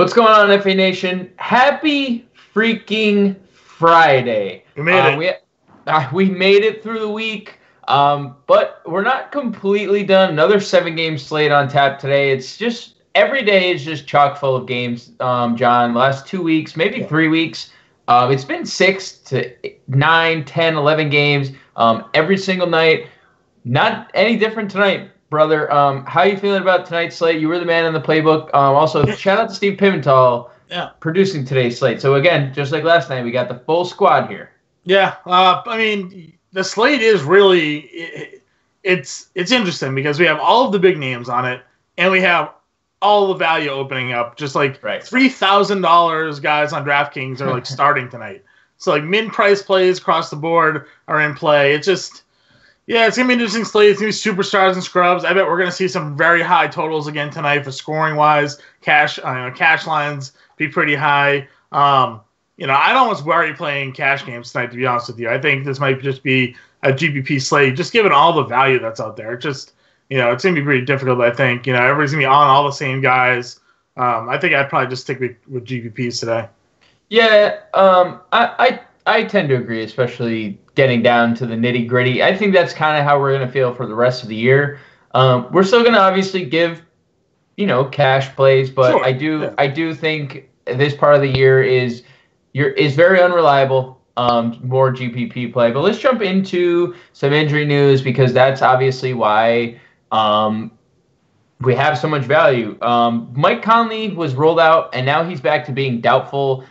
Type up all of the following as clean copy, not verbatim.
What's going on, FA Nation? Happy freaking Friday. We made it. We made it through the week, but we're not completely done. Another 7-game slate on tap today. It's just every day is just chock full of games, John. Last 2 weeks, maybe 3 weeks. It's been 6 to 9, 10, 11 games every single night. Not any different tonight, brother. How are you feeling about tonight's slate? You were the man in the playbook. Also, shout out to Steve Pimentel producing today's slate. So, again, just like last night, we got the full squad here. Yeah, I mean, the slate is really it's interesting because we have all of the big names on it, and we have all the value opening up. Just like $3,000 guys on DraftKings are like starting tonight. So like min-price plays across the board are in play. It's just, yeah, it's gonna be an interesting slate. It's gonna be superstars and scrubs. I bet we're gonna see some very high totals again tonight for scoring wise. Cash lines be pretty high. I'd almost worry playing cash games tonight, to be honest with you. I think this might just be a GPP slate, just given all the value that's out there. It's just, it's going to be pretty difficult, I think. Everybody's going to be on all the same guys. I think I'd probably just stick with GPPs today. Yeah, I tend to agree, especially getting down to the nitty-gritty. I think that's kind of how we're going to feel for the rest of the year. We're still going to obviously give, cash plays, but sure. I do think this part of the year is very unreliable, more GPP play. But let's jump into some injury news because that's obviously why we have so much value. Mike Conley was ruled out, and now he's back to being doubtful.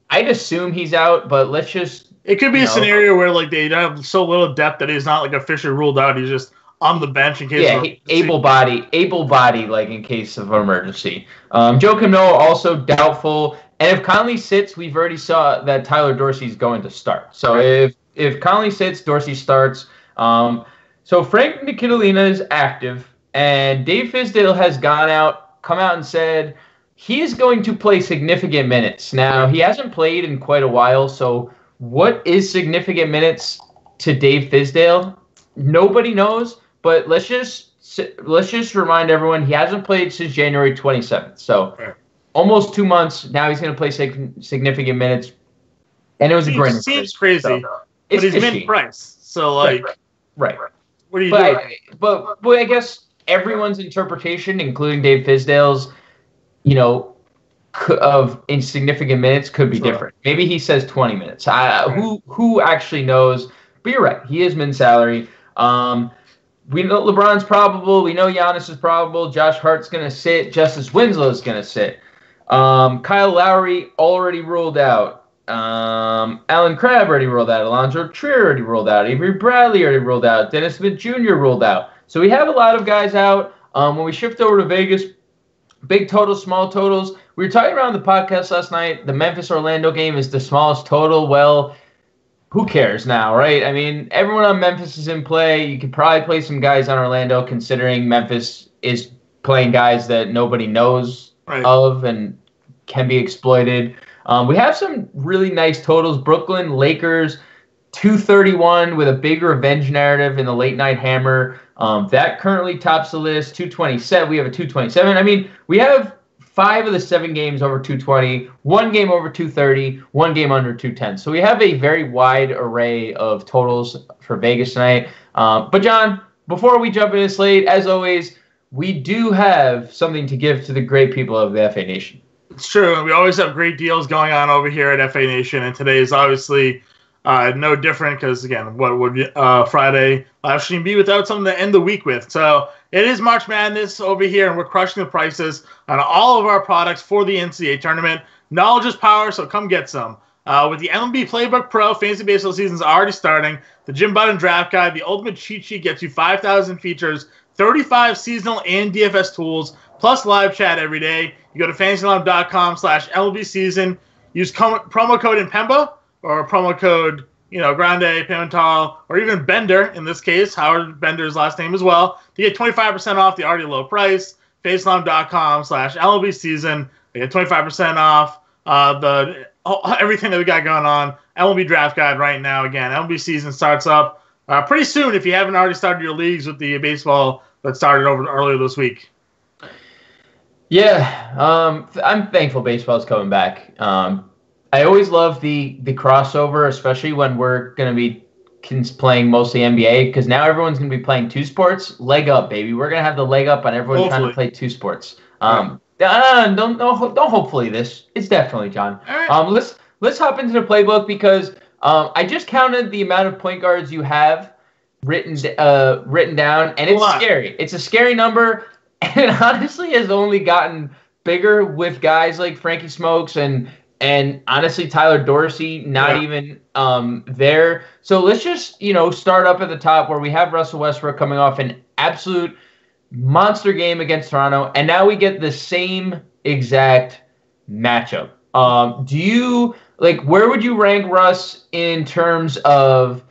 I'd assume he's out, but let's just... It could be a scenario where like they have so little depth that he's not like officially ruled out. He's just on the bench in case. Yeah, able body, like in case of emergency. Joakim Noah also doubtful. And if Conley sits, we've already saw that Tyler Dorsey's going to start. So if Conley sits, Dorsey starts. So Frank Nikitalina is active, and Dave Fizdale has come out and said he is going to play significant minutes. Now, he hasn't played in quite a while, so what is significant minutes to Dave Fizdale? Nobody knows, but let's just remind everyone he hasn't played since January 27th. So almost 2 months. Now he's going to play significant minutes, and it was a great. It seems crazy, but he's mid-price. So like, right. What are you doing? But I guess everyone's interpretation, including Dave Fizdale's, of insignificant minutes could be different. Maybe he says 20 minutes. Who actually knows? But you're right. He is min salary. We know LeBron's probable. We know Giannis is probable. Josh Hart's going to sit. Justice Winslow is going to sit. Kyle Lowry already ruled out. Alan Crabb already ruled out. Alonzo Trier already ruled out. Avery Bradley already ruled out. Dennis Smith Jr. ruled out. So we have a lot of guys out. When we shift over to Vegas, big totals, small totals. We were talking around the podcast last night. The Memphis-Orlando game is the smallest total. Well, who cares now, right? I mean, everyone on Memphis is in play. You could probably play some guys on Orlando, considering Memphis is playing guys that nobody knows of and can be exploited. We have some really nice totals. Brooklyn, Lakers, 231 with a big revenge narrative in the late night hammer. That currently tops the list. 227. We have a 227. I mean, we have 5 of the 7 games over 220, 1 game over 230, 1 game under 210. So we have a very wide array of totals for Vegas tonight. But John, before we jump into this slate, as always, we do have something to give to the great people of the FA Nation. It's true. We always have great deals going on over here at FA Nation, and today is obviously no different because, again, what would Friday live stream be without something to end the week with? So it is March Madness over here, and we're crushing the prices on all of our products for the NCAA tournament. Knowledge is power, so come get some. With the MLB Playbook Pro, fantasy baseball season is already starting. The Jim Button Draft Guide, the ultimate cheat sheet, gets you 5,000 features, 35 seasonal and DFS tools, plus live chat every day. You go to fantasyalarm.com/MLB season. Use promo code Impemba or promo code, Grande, Pimentel, or even Bender, in this case, Howard Bender's last name as well, to get 25% off the already low price. fantasyalarm.com/MLB season. They get 25% off everything that we got going on. MLB Draft Guide right now. Again, MLB season starts up pretty soon if you haven't already started your leagues with the baseball that started over earlier this week. Yeah, I'm thankful baseball's coming back. I always love the crossover, especially when we're going to be playing mostly NBA, because now everyone's going to be playing two sports. Leg up, baby. We're going to have the leg up on everyone trying to play two sports. Don't hopefully this. It's definitely John. Let's hop into the playbook because I just counted the amount of point guards you have written down, and it's scary. It's a scary number, and it honestly has only gotten bigger with guys like Frankie Smokes and honestly Tyler Dorsey not even there. So let's just start up at the top where we have Russell Westbrook coming off an absolute monster game against Toronto, and now we get the same exact matchup. Do you where would you rank Russ in terms of,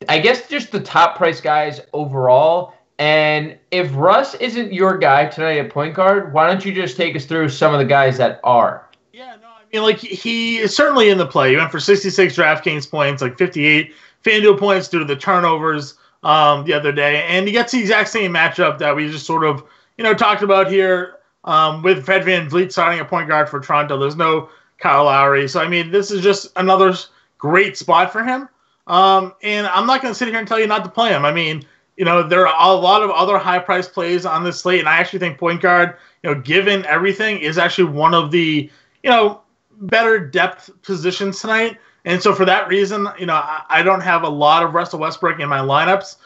I guess, just the top price guys overall? And if Russ isn't your guy tonight at point guard, why don't you just take us through some of the guys that are? Yeah, no, I mean, he is certainly in the play. He went for 66 DraftKings points, 58 FanDuel points due to the turnovers the other day. And he gets the exact same matchup that we just sort of, talked about here with Fred VanVleet starting a point guard for Toronto. There's no Kyle Lowry. So, I mean, this is just another great spot for him. And I'm not going to sit here and tell you not to play him. I mean, there are a lot of other high-priced plays on this slate, and I actually think point guard, given everything, is actually one of the, better depth positions tonight. And so for that reason, I don't have a lot of Russell Westbrook in my lineups.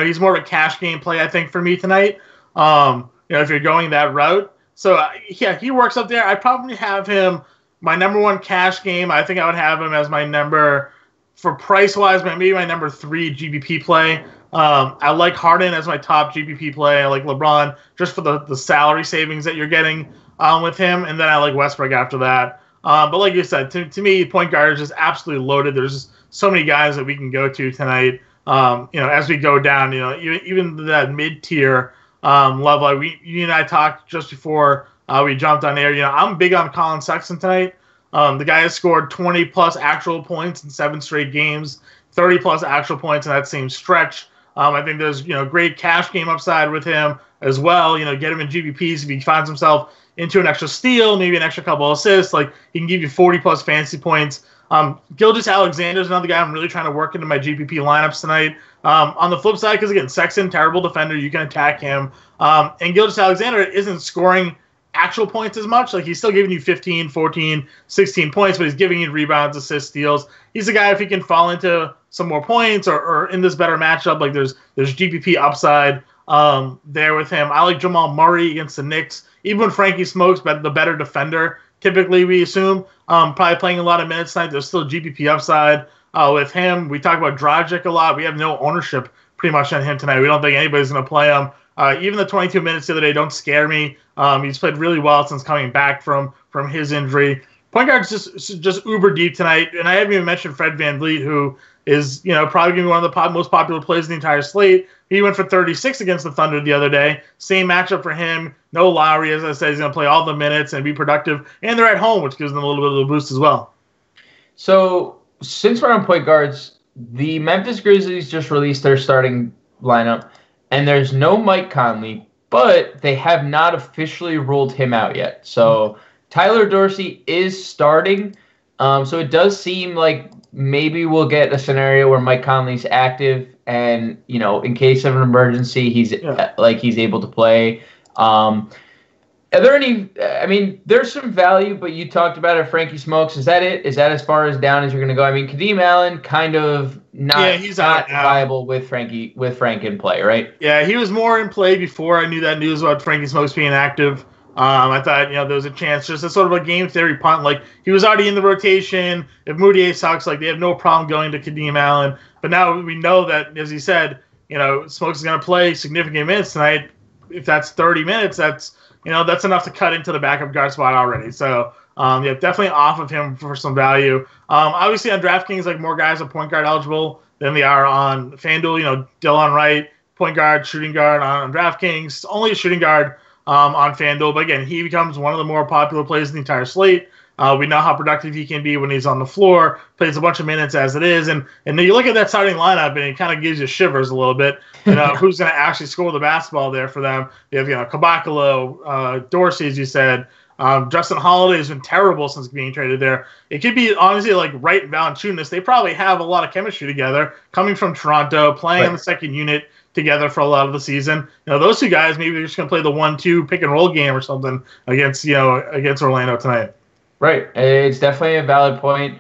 He's more of a cash game play, I think, for me tonight, if you're going that route. So, he works up there. I probably have him my number one cash game. I think I would have him as my number, for price-wise, maybe my number 3 GPP play. I like Harden as my top GPP play. I like LeBron just for the salary savings that you're getting with him. And then I like Westbrook after that. But like you said, to me, point guard is just absolutely loaded. There's just so many guys that we can go to tonight. As we go down, even that mid-tier level. You and I talked just before we jumped on air. I'm big on Colin Sexton tonight. The guy has scored 20-plus actual points in 7 straight games, 30-plus actual points in that same stretch. I think there's great cash game upside with him as well. Get him in GPPs if he finds himself into an extra steal, maybe an extra couple assists. He can give you 40-plus fantasy points. Gilgeous-Alexander is another guy I'm really trying to work into my GPP lineups tonight. On the flip side, because again, Sexton, terrible defender, you can attack him. And Gilgeous-Alexander isn't scoring actual points as much. He's still giving you 15, 14, 16 points, but he's giving you rebounds, assists, steals. He's a guy, if he can fall into some more points or in this better matchup, there's GPP upside there with him. I like Jamal Murray against the Knicks. Even when Frankie Smokes, the better defender, typically we assume, probably playing a lot of minutes tonight, there's still GPP upside with him. We talk about Dragic a lot. We have no ownership pretty much on him tonight. We don't think anybody's going to play him. Even the 22 minutes the other day don't scare me. He's played really well since coming back from his injury. Point guard's just uber deep tonight, and I haven't even mentioned Fred VanVleet, who is probably going to be one of the most popular plays in the entire slate. He went for 36 against the Thunder the other day. Same matchup for him. No Lowry, as I said, he's going to play all the minutes and be productive, and they're at home, which gives them a little bit of a boost as well. So since we're on point guards, the Memphis Grizzlies just released their starting lineup, and there's no Mike Conley, but they have not officially ruled him out yet. So Tyler Dorsey is starting. So it does seem like maybe we'll get a scenario where Mike Conley's active and, in case of an emergency, he's able to play. Are there any, there's some value, but you talked about it, Frankie Smokes. Is that it? Is that as far as down as you're going to go? Kadeem Allen kind of he's not viable with Frank in play, right? Yeah, he was more in play before I knew that news about Frankie Smokes being active. I thought, there was a chance, just a sort of a game theory punt. He was already in the rotation. If Moutier sucks, they have no problem going to Kadeem Allen. But now we know that, as he said, Smokes is going to play significant minutes tonight. If that's 30 minutes, that's enough to cut into the backup guard spot already. So, definitely off of him for some value. Obviously, on DraftKings, more guys are point guard eligible than they are on FanDuel. Dylan Wright, point guard, shooting guard on DraftKings. Only a shooting guard on FanDuel. But again, he becomes one of the more popular plays in the entire slate. We know how productive he can be when he's on the floor, plays a bunch of minutes as it is. And then you look at that starting lineup, and it kind of gives you shivers a little bit. Who's going to actually score the basketball there for them? You have, Kabakalo, Dorsey, as you said. Justin Holiday has been terrible since being traded there. It could be, honestly, like Wright and Valančiūnas. They probably have a lot of chemistry together, coming from Toronto, playing in the second unit together for a lot of the season. Those two guys, maybe they're just going to play the 1-2 pick and roll game or something against Orlando tonight. Right. It's definitely a valid point.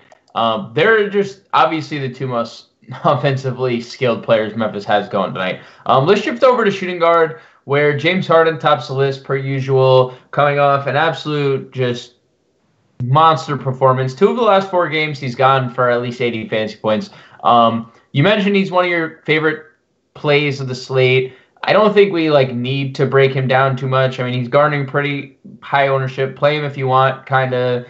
They're just obviously the two most offensively skilled players Memphis has going tonight. Let's shift over to shooting guard, where James Harden tops the list per usual, coming off an absolute just monster performance. 2 of the last 4 games, he's gone for at least 80 fantasy points. You mentioned he's one of your favorite plays of the slate. I don't think we need to break him down too much. I mean, he's garnering pretty high ownership. Play him if you want kind of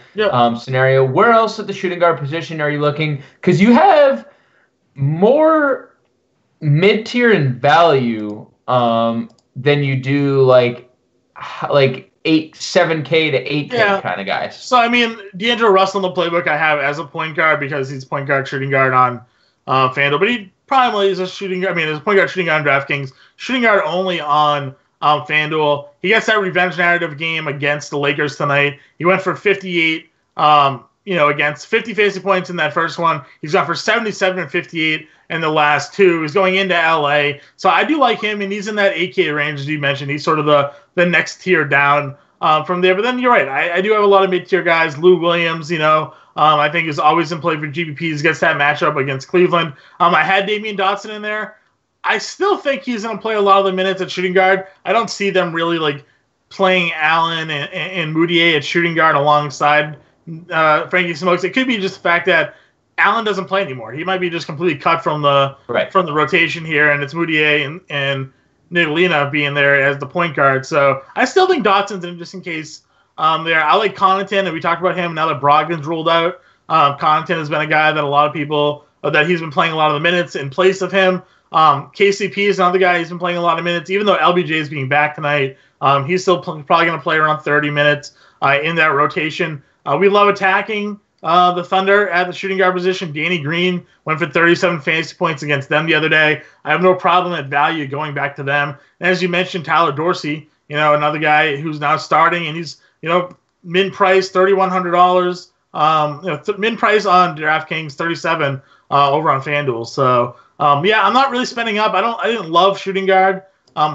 scenario. Where else at the shooting guard position are you looking? Because you have more mid-tier in value than you do like 7K to 8K kind of guys. So, I mean, D'Angelo Russell in the playbook I have as a point guard because he's point guard, shooting guard on FanDuel. But he primarily is a shooting guard. I mean, as a point guard, shooting guard on DraftKings. Shooting guard only on FanDuel. He gets that revenge narrative game against the Lakers tonight. He went for 58, against 50 fantasy points in that first one. He's gone for 77 and 58 in the last 2. He's going into LA. So I do like him, and he's in that 8K range, as you mentioned. He's sort of the next tier down from there. But then you're right. I do have a lot of mid-tier guys. Lou Williams, I think is always in play for GPPs, gets that matchup against Cleveland. I had Damian Dotson in there. I still think he's going to play a lot of the minutes at shooting guard. I don't see them really playing Allen and Moutier at shooting guard alongside Frankie Smokes. It could be just the fact that Allen doesn't play anymore. He might be just completely cut from the rotation here, and it's Moutier and Nicolina being there as the point guard. So I still think Dotson's in just in case there. I like Connaughton, and we talked about him now that Brogdon's ruled out. Connaughton has been a guy that a lot of people that he's been playing a lot of the minutes in place of him. KCP is another guy who's been playing a lot of minutes, even though LBJ is being back tonight. He's still probably going to play around 30 minutes in that rotation. We love attacking the Thunder at the shooting guard position. Danny Green went for 37 fantasy points against them the other day. I have no problem at value going back to them. And as you mentioned, Tyler Dorsey, another guy who's now starting, and he's, min price $3,100. Min price on DraftKings, 37 over on FanDuel. So I'm not really spending up. I didn't love shooting guard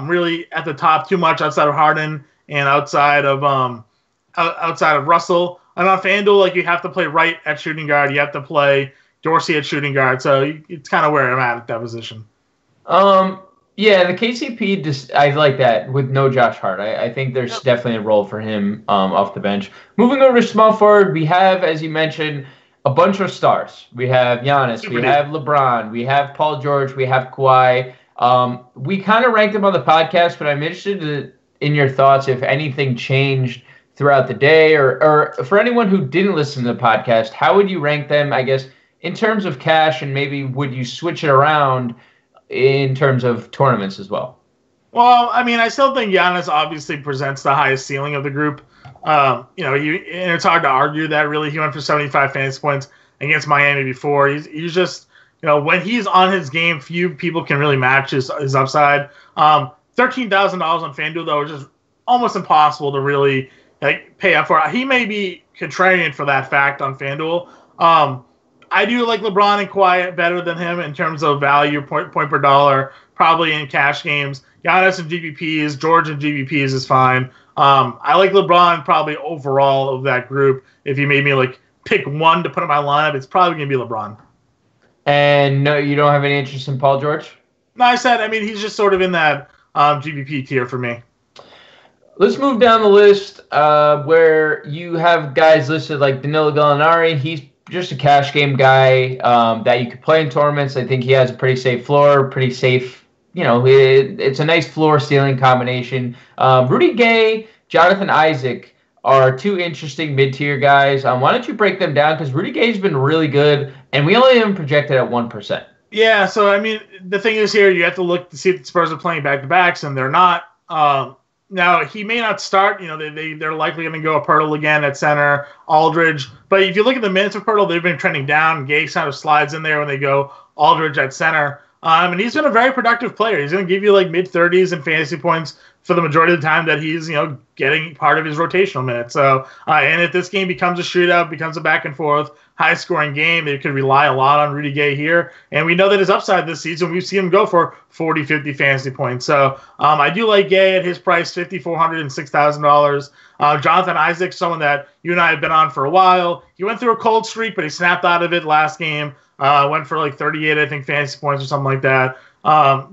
really at the top too much outside of Harden and outside of Russell. And on FanDuel, you have to play Wright at shooting guard. You have to play Dorsey at shooting guard. So it's kind of where I'm at that position. Yeah, the KCP, I like that with no Josh Hart. I think there's definitely a role for him off the bench. Moving over to small forward, we have, as you mentioned, a bunch of stars. We have Giannis, we have LeBron, we have Paul George, we have Kawhi. We kind of ranked them on the podcast, but I'm interested in your thoughts if anything changed throughout the day, or for anyone who didn't listen to the podcast, how would you rank them, I guess, in terms of cash, and maybe would you switch it around in terms of tournaments as well? Well, I mean, I still think Giannis obviously presents the highest ceiling of the group. And it's hard to argue that, really. He went for 75 fantasy points against Miami before. He's just, when he's on his game, few people can really match his upside. $13,000 on FanDuel, though, is just almost impossible to really pay up for. He may be contrarian for that fact on FanDuel. I do like LeBron and Kawhi better than him in terms of value, point per dollar, probably in cash games. Giannis and GBPs, George and GBPs is fine. I like LeBron probably overall of that group. If you made me pick one to put in my lineup, it's probably going to be LeBron. And no, you don't have any interest in Paul George? No, he's just sort of in that GBP tier for me. Let's move down the list where you have guys listed like Danilo Gallinari. He's just a cash game guy that you could play in tournaments. I think he has a pretty safe floor, pretty safe, it's a nice floor ceiling combination. Rudy Gay, Jonathan Isaac are two interesting mid-tier guys. Why don't you break them down? Because Rudy Gay's been really good, and we only have him projected at 1%. Yeah, so, I mean, the thing is here, you have to look to see if the Spurs are playing back-to-backs, and they're not. Now, he may not start. They're likely going to go Pirtle again at center, Aldridge. But if you look at the minutes of Pirtle, they've been trending down. Gay kind of slides in there when they go Aldridge at center. And he's been a very productive player. He's going to give you like mid-30s in fantasy points for the majority of the time that he's, getting part of his rotational minutes. So, and if this game becomes a shootout, becomes a back and forth, high-scoring game, they could rely a lot on Rudy Gay here. And we know that his upside this season, we've seen him go for 40, 50 fantasy points. So I do like Gay at his price, $5,400 and $6,000. Jonathan Isaac, someone that you and I have been on for a while. He went through a cold streak, but he snapped out of it last game. Went for like 38, I think, fantasy points or something like that.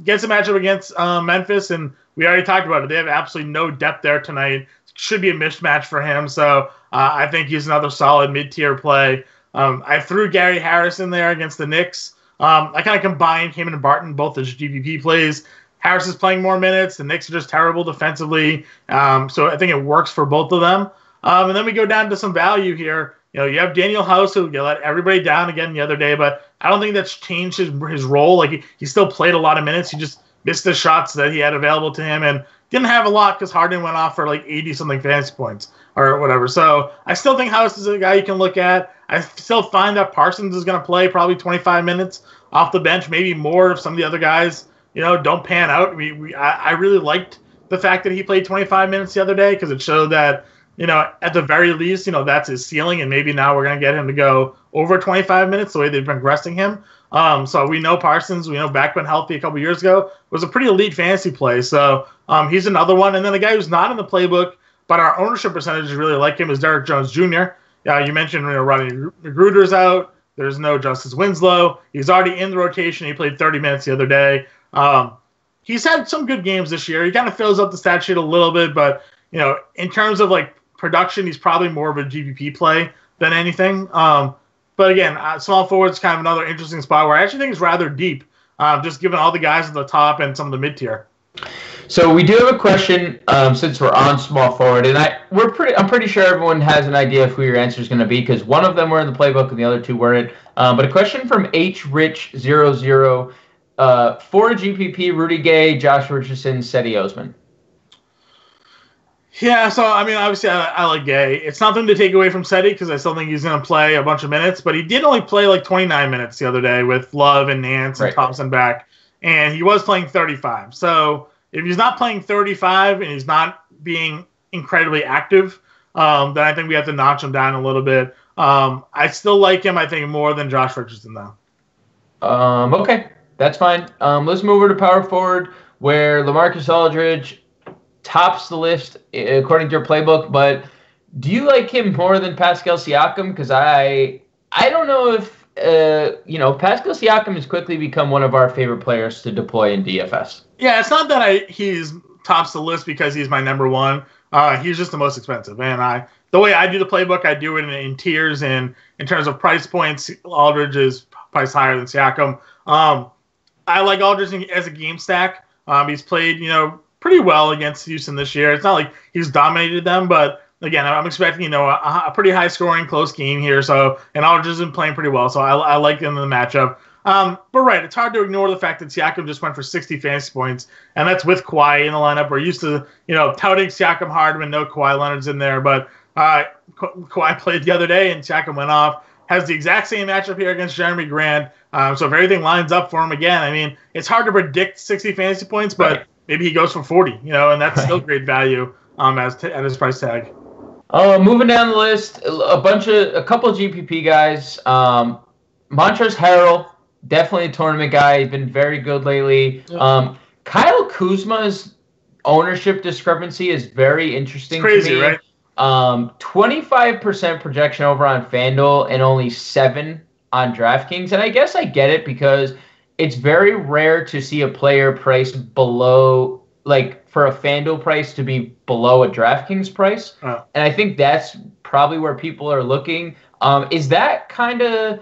Gets a matchup against Memphis, and we already talked about it. They have absolutely no depth there tonight. Should be a mismatch for him. So I think he's another solid mid-tier play. I threw Gary Harris in there against the Knicks. I kind of combined him and Barton, both as GPP plays. Harris is playing more minutes. The Knicks are just terrible defensively. So I think it works for both of them. And then we go down to some value here. You have Daniel House, who let everybody down again the other day, but I don't think that's changed his role. Like he still played a lot of minutes. He just missed the shots that he had available to him and didn't have a lot because Harden went off for like 80-something fantasy points or whatever. So I still think House is a guy you can look at. I still find that Parsons is going to play probably 25 minutes off the bench, maybe more if some of the other guys, don't pan out. I really liked the fact that he played 25 minutes the other day because it showed that, at the very least, that's his ceiling, and maybe now we're going to get him to go over 25 minutes the way they've been resting him. So we know Parsons, back when healthy a couple years ago, was a pretty elite fantasy play. So he's another one. And then the guy who's not in the playbook, but our ownership percentages really like him, is Derrick Jones Jr. You mentioned Rodney Magruder's out. There's no Justice Winslow. He's already in the rotation. He played 30 minutes the other day. He's had some good games this year. He kind of fills up the stat sheet a little bit, but in terms of like production, he's probably more of a GPP play than anything. But again, small forward's kind of another interesting spot where I actually think it's rather deep, just given all the guys at the top and some of the mid-tier. So we do have a question since we're on small forward, and I'm pretty sure everyone has an idea of who your answer is going to be because one of them were in the playbook and the other two weren't. But a question from HRich00 for GPP: Rudy Gay, Josh Richardson, Cedi Osman. Yeah, so, obviously I like Gay. It's nothing to take away from Cedi because I still think he's going to play a bunch of minutes, but he did only play like 29 minutes the other day with Love and Nance and Thompson back, and he was playing 35. So if he's not playing 35 and he's not being incredibly active, then I think we have to notch him down a little bit. I still like him, I think, more than Josh Richardson, though. Okay, that's fine. Let's move over to power forward, where LaMarcus Aldridge tops the list according to your playbook, but do you like him more than Pascal Siakam? Because I don't know if Pascal Siakam has quickly become one of our favorite players to deploy in DFS. Yeah, it's not that he's tops the list because he's my number one. He's just the most expensive, and the way I do the playbook, I do it in tiers, and in terms of price points, Aldridge is priced higher than Siakam. I like Aldridge as a game stack. He's played pretty well against Houston this year. It's not like he's dominated them, but again, I'm expecting, a pretty high scoring, close game here. So, and Aldridge has been playing pretty well. So I like him in the matchup. But right, it's hard to ignore the fact that Siakam just went for 60 fantasy points, and that's with Kawhi in the lineup. We're used to, touting Siakam hard when no Kawhi Leonard's in there, but Kawhi played the other day and Siakam went off. Has the exact same matchup here against Jeremy Grant. So if everything lines up for him again, it's hard to predict 60 fantasy points, but maybe he goes for 40, and that's still great value at his price tag. Moving down the list, a couple of GPP guys. Montrezl Harrell, definitely a tournament guy. He's been very good lately. Yeah. Kyle Kuzma's ownership discrepancy is very interesting. It's crazy, to me. Right? 25% projection over on FanDuel and only 7 on DraftKings. And I guess I get it because it's very rare to see a player priced below, like for a FanDuel price to be below a DraftKings price. Oh. And I think that's probably where people are looking. Is that kind of,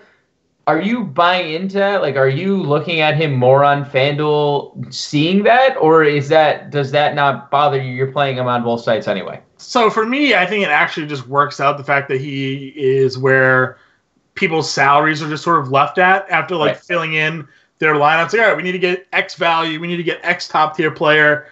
are you buying into that? Like, are you looking at him more on FanDuel seeing that? Or does that not bother you? You're playing him on both sites anyway. So for me, I think it actually just works out the fact that he is where people's salaries are just sort of left at after filling in their lineups. Like, all right, we need to get X value. We need to get X top tier player.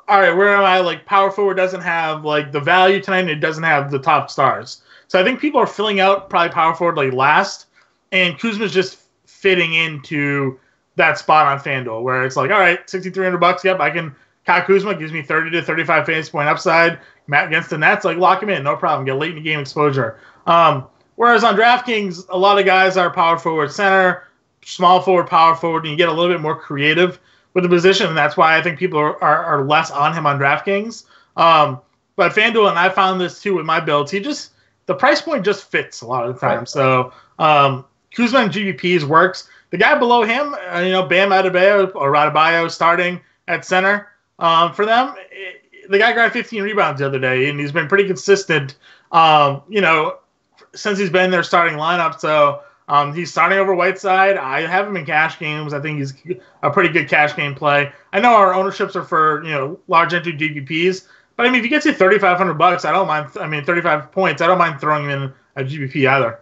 all right, where am I? Like, power forward doesn't have like the value tonight, and it doesn't have the top stars. So I think people are filling out probably power forward like last, and Kuzma's just fitting into that spot on FanDuel where it's like, all right, $6,300. Yep, I can. Kyle Kuzma gives me 30 to 35 fantasy point upside. Matt against the Nets, like lock him in, no problem. Get late in the game exposure. Whereas on DraftKings, a lot of guys are power forward, center, small forward, power forward, and you get a little bit more creative with the position, and that's why I think people are less on him on DraftKings. But FanDuel, and I found this too with my builds, the price point just fits a lot of the time. Right. So Kuzma and GPPs works. The guy below him, Bam Adebayo starting at center for them. The guy grabbed 15 rebounds the other day, and he's been pretty consistent, since he's been in their starting lineup. So he's starting over Whiteside. I have him in cash games. I think he's a pretty good cash game play. I know our ownerships are for large entry GPPs, but I mean if he gets you $3,500, I don't mind. 35 points. I don't mind throwing him in a GPP either.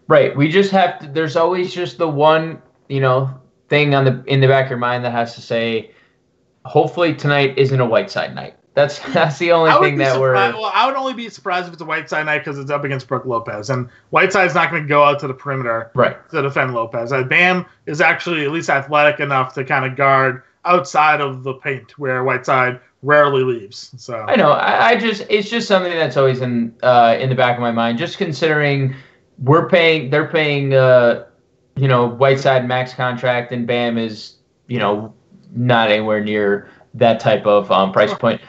Right. We just have to. There's always just the one thing in the back of your mind that has to say, hopefully tonight isn't a Whiteside night. That's the only thing that we're. Well, I would only be surprised if it's a Whiteside night because it's up against Brook Lopez, and Whiteside's not going to go out to the perimeter to defend Lopez. Bam is actually at least athletic enough to kind of guard outside of the paint, where Whiteside rarely leaves. So I know. It's just something that's always in the back of my mind. Just considering they're paying Whiteside max contract, and Bam is not anywhere near that type of price point.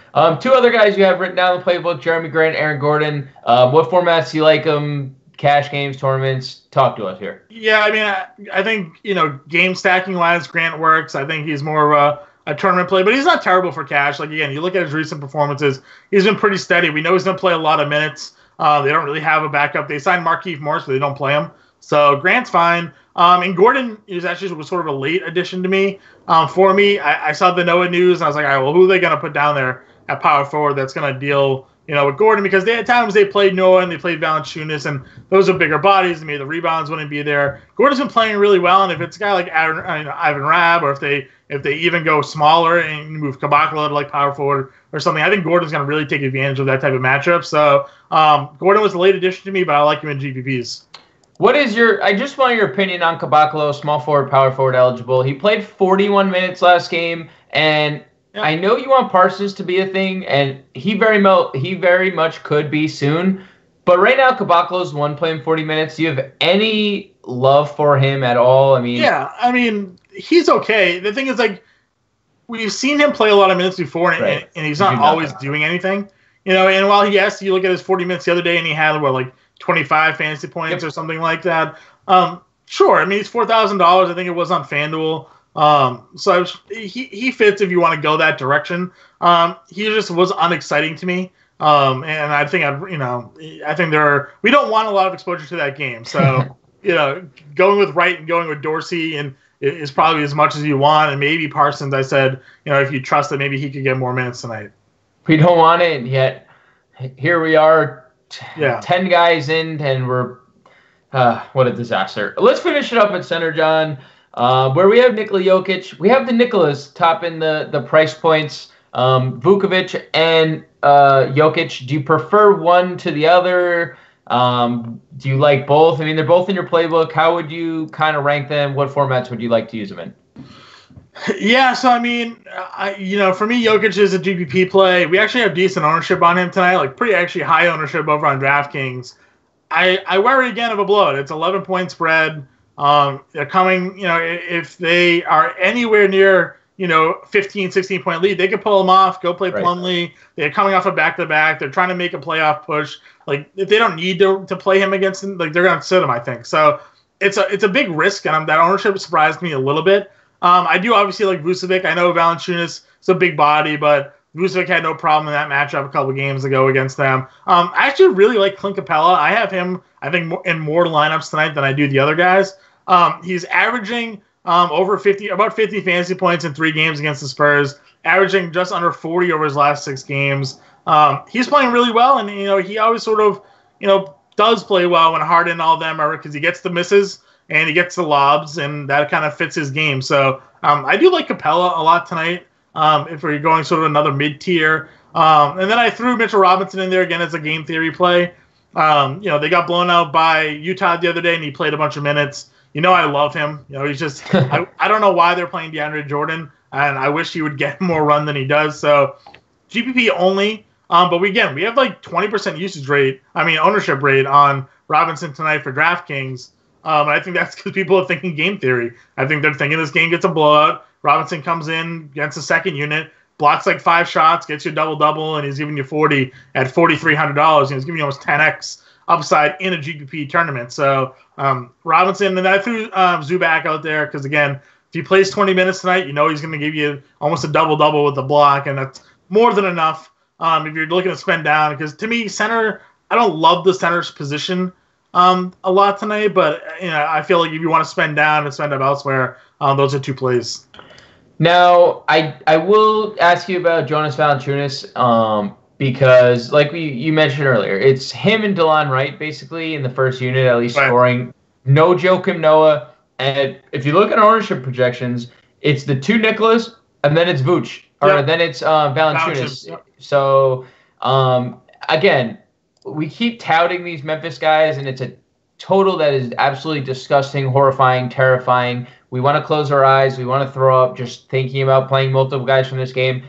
Two other guys you have written down in the playbook: Jeremy Grant, Aaron Gordon. What formats do you like them? Cash games, tournaments? Talk to us here. Yeah, I mean, I think game stacking wise, Grant works. I think he's more of a tournament play, but he's not terrible for cash. Like again, you look at his recent performances; he's been pretty steady. We know he's going to play a lot of minutes. They don't really have a backup. They signed Markieff Morris, but they don't play him. So Grant's fine. And Gordon was sort of a late addition to me. For me, I saw the Noah news, and I was like, all right, well, who are they going to put down there at power forward that's going to deal, with Gordon? Because at times they played Noah and they played Valančiūnas, and those are bigger bodies, and maybe the rebounds wouldn't be there. Gordon's been playing really well, and if it's a guy like Ivan Rabb, or if they even go smaller and move Kabakala to like power forward or something, I think Gordon's going to really take advantage of that type of matchup. So Gordon was a late addition to me, but I like him in GPPs. I just want your opinion on Kabakala, small forward, power forward eligible. He played 41 minutes last game, and yeah. I know you want Parsons to be a thing, and he very much could be soon. But right now, Kabakala's one playing 40 minutes. Do you have any love for him at all? He's okay. The thing is, like, we've seen him play a lot of minutes before, and he's not always doing anything. And while you look at his 40 minutes the other day, and he had, 25 fantasy points or something like that. Sure. He's $4,000. I think it was on FanDuel. So he fits if you want to go that direction. He just was unexciting to me. And I think we don't want a lot of exposure to that game. So, going with Wright and going with Dorsey and is probably as much as you want. And maybe Parsons, I said, if you trust that maybe he could get more minutes tonight. We don't want it yet. Here we are. 10 guys in, and we're what a disaster. Let's finish it up at center, John, where we have Nikola Jokic. We have the Nicholas topping the price points. Vukovic and Jokic. Do you prefer one to the other? Do you like both? They're both in your playbook. How would you kind of rank them? What formats would you like to use them in? Yeah, so for me, Jokic is a GPP play. We actually have decent ownership on him tonight, pretty actually high ownership over on DraftKings. I worry again of a blowout. It's 11-point spread. They're coming, if they are anywhere near, 15, 16-point lead, they could pull them off, go play Plumlee. They're coming off a back-to-back. They're trying to make a playoff push. If they don't need to play him against them, they're going to sit him, I think. So it's a big risk, and that ownership surprised me a little bit. I do obviously like Vucevic. I know Valančiūnas is a big body, but Vucevic had no problem in that matchup a couple games ago against them. I actually really like Clint Capella. I have him, I think, in more lineups tonight than I do the other guys. He's averaging about 50 fantasy points in 3 games against the Spurs, averaging just under 40 over his last 6 games. He's playing really well, and he always sort of does play well when Harden and all them are, because he gets the misses and he gets the lobs, and that kind of fits his game. So I do like Capella a lot tonight. if we're going sort of another mid-tier. And then I threw Mitchell Robinson in there again as a game theory play. They got blown out by Utah the other day, and he played a bunch of minutes. I love him. He's just I don't know why they're playing DeAndre Jordan, and I wish he would get more run than he does. So GPP only. But we have like 20% ownership rate on Robinson tonight for DraftKings. And I think that's because people are thinking game theory. I think they're thinking this game gets a blowout. Robinson comes in against the second unit, blocks like 5 shots, gets you a double-double, and he's giving you 40 at $4,300. He's giving you almost 10x upside in a GPP tournament. So Robinson, and I threw Zubac out there because, again, if he plays 20 minutes tonight, he's going to give you almost a double-double with the block, and that's more than enough if you're looking to spend down. Because to me, center, I don't love the center's position a lot tonight, but I feel like if you want to spend down and spend up elsewhere, those are 2 plays. Now, I will ask you about Jonas Valančiūnas because, like you mentioned earlier, it's him and DeLon Wright basically in the first unit, at least scoring. No Joakim Noah. And if you look at ownership projections, it's the 2 Nicholas and then it's Vooch. Or then it's Valančiūnas. Yep. So, again, we keep touting these Memphis guys, and it's a total that is absolutely disgusting, horrifying, terrifying. We want to close our eyes. We want to throw up just thinking about playing multiple guys from this game.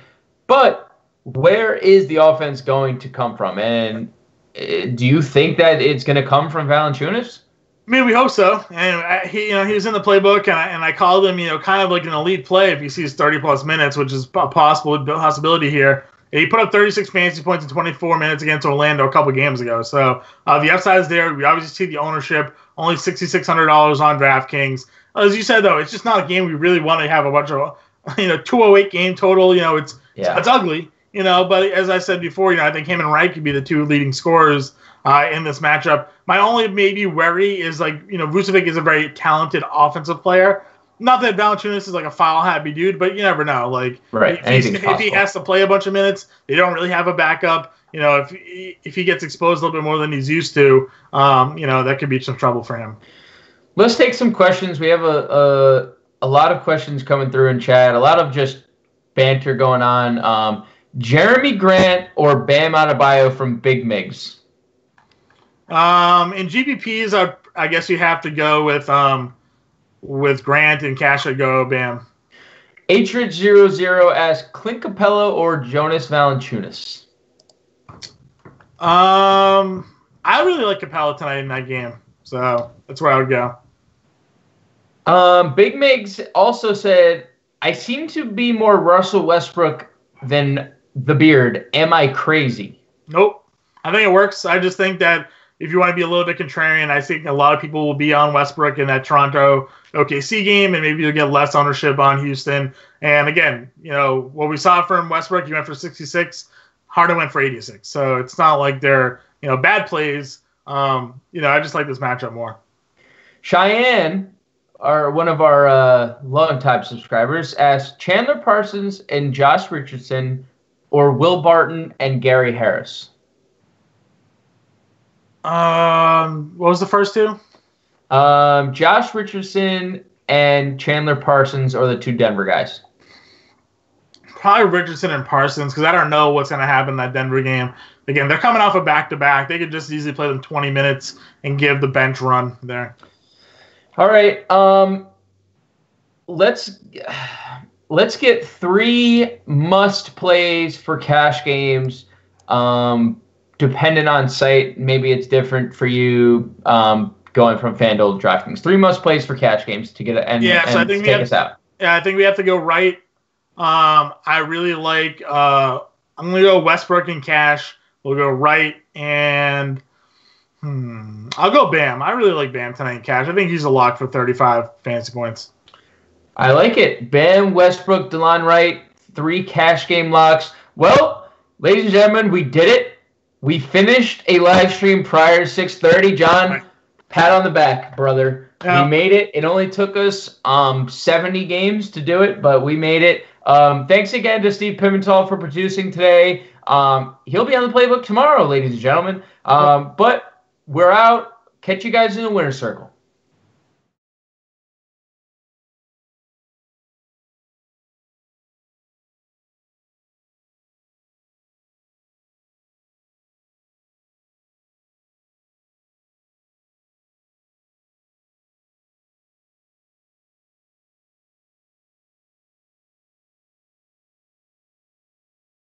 But where is the offense going to come from? And do you think that it's going to come from Valančiūnas? I mean, we hope so. And he was in the playbook, and I called him, kind of like an elite play if he sees 30-plus minutes, which is a possibility here. And he put up 36 fantasy points in 24 minutes against Orlando a couple games ago. So the upside is there. We obviously see the ownership, only $6,600 on DraftKings. As you said, though, it's just not a game we really want to have a bunch of, 208 game total. It's ugly, But as I said before, I think him and Wright could be the 2 leading scorers in this matchup. My only maybe worry is Vucevic is a very talented offensive player. Not that Valančiūnas is like a foul-happy dude, but you never know. If he has to play a bunch of minutes, they don't really have a backup. If he gets exposed a little bit more than he's used to, that could be some trouble for him. Let's take some questions. We have a lot of questions coming through in chat. A lot of just banter going on. Jeremy Grant or Bam Adebayo from Big Migs? In GPPs, I guess you have to go with Grant, and cash I'd go Bam. H00 asks Clint Capella or Jonas Valančiūnas? I really like Capella tonight in that game, so that's where I would go. Big Migs also said, I seem to be more Russell Westbrook than the Beard. Am I crazy? Nope. I think it works. I just think that if you want to be a little bit contrarian, I think a lot of people will be on Westbrook in that Toronto OKC game, and maybe you'll get less ownership on Houston. And again, what we saw from Westbrook, he went for 66, Harden went for 86. So it's not like they're, bad plays. I just like this matchup more. Cheyenne, one of our long-time subscribers, asked Chandler Parsons and Josh Richardson or Will Barton and Gary Harris. What was the first 2? Josh Richardson and Chandler Parsons are the 2 Denver guys. Probably Richardson and Parsons, because I don't know what's going to happen in that Denver game. Again, they're coming off a back-to-back. They could just easily play them 20 minutes and give the bench run there. All right. Let's get 3 must plays for cash games. Dependent on site, maybe it's different for you. Going from FanDuel to DraftKings, 3 must plays for cash games to get it and take us out. Yeah, I think we have to go right. I really like. I'm gonna go Westbrook and cash. We'll go right, and I'll go Bam. I really like Bam tonight in cash. I think he's a lock for 35 fantasy points. I like it. Bam, Westbrook, DeLon Wright, 3 cash game locks. Well, ladies and gentlemen, we did it. We finished a live stream prior to 6:30. John, pat on the back, brother. Yeah. We made it. It only took us 70 games to do it, but we made it. Thanks again to Steve Pimentel for producing today. He'll be on the playbook tomorrow, ladies and gentlemen. But we're out. Catch you guys in the winner's circle.